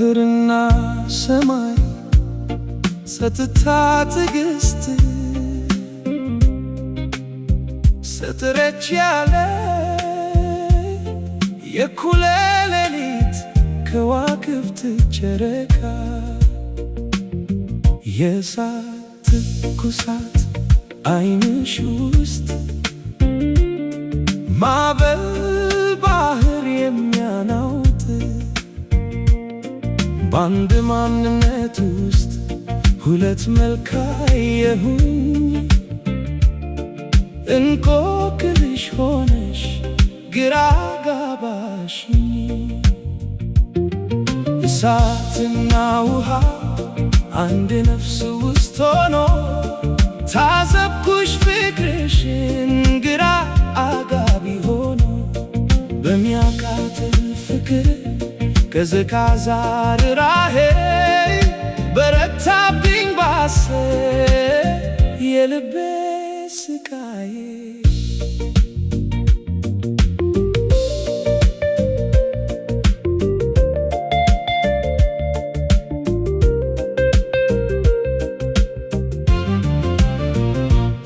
ባህርና ሰማይ ጸጥታ ትዕግስት ስትረጭ ያለ የእኩለ ሌሊት ከዋክብት ጨረቃ የእሳት ትኩሳት ዓይንሽ ውስጥ ማዕበል ባህር የሚያናውጥ በአንድ ማንነት ውስጥ ሁለት መልክ አየሁኝ። እንቆቅልሽ ሆነሽ ግራ ጋባሽኝ እሳትና ውሃ አንድ ነፍስ ውስጥ ሆኖ ታዘብኩሽ ፍቅርሽን ግራ አጋቢ ሆኖ በሚያቃጥል ፍቅር ቀዝቃዛ ርኅራኄ በረታብኝ ባሰ የልቤ ስቃዬ።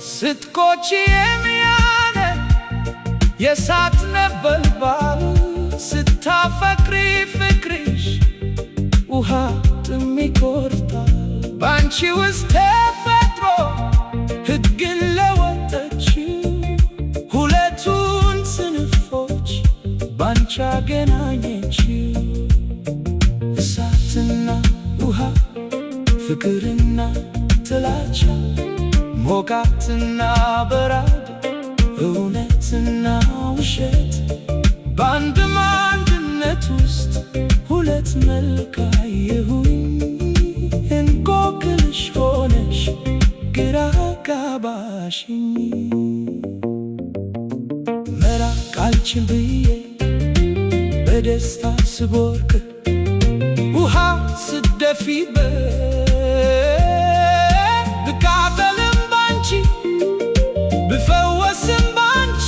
ስትቆጪ የሚያነድ የእሳት ነበልባል ስታፈቅሪ ፍቅርሽ ውሃ ጥም ይቆርጣል። ባንቺ ውስጥ ተፈጥሮ ሕግን ለወጠችው ሁለቱን ስንፎች ባንቺ አገናኘችው። እሳትና ውሃ ፍቅርና ጥላቻ ሞቃትና በራድ እውነትና ውሸት በአንድ አንድነት ውስጥ ሁለት መልክ አየሁኝ። እንቆቅልሽ ሆነሽ ግራ ጋባሽኝ መራቅ አልችል ብዬ በደስታ ስቦርቅ ውሃ ስደፊበት ብቃጠልም ባንቺ ብፈወስም ባንቺ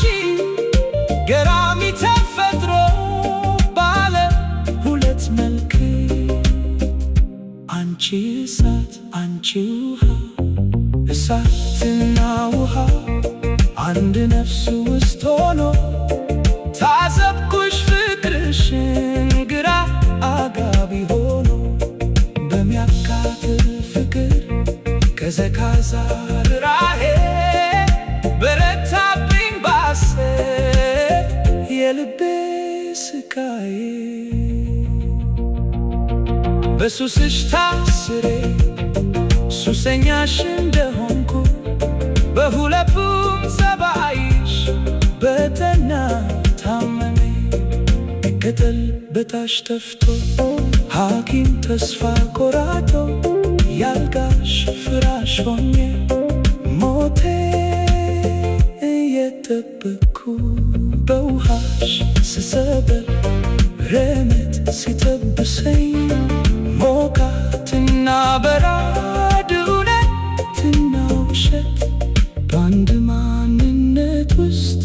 ገራሚ ተፈጥሮ ባለ ሁለት መልክ አንቺ እሳት አንቺ ውሃ እሳትና ውሃ አንድ ነፍስ ውስጥ ሆኖ ታዘብኩሽ ፍቅርሽን ግራ አጋቢ ሆኖ በሚያቃጥል ፍቅር ቀዝቃዛ ርኅራኄ በረታብኝ ባሰ የልቤ ስቃዬ። በሱስሽ ታስሬ ሱሰኛሽ እንደሆንኩ በሁለቱም ጸባይሽ በጠና ታመሜ ቅጠል በታች ተፍቶ ሐኪም ተስፋ ቆራጦ ያልጋሽ ፍራሽ ሆኜ ሞቴ እየጠበቅኩ በውሃሽ ስሰበር ረመጥ ሲጠብሰኝ ሞቃትና በራድ እውነትና ውሸት በአንድ ማንነት ውስጥ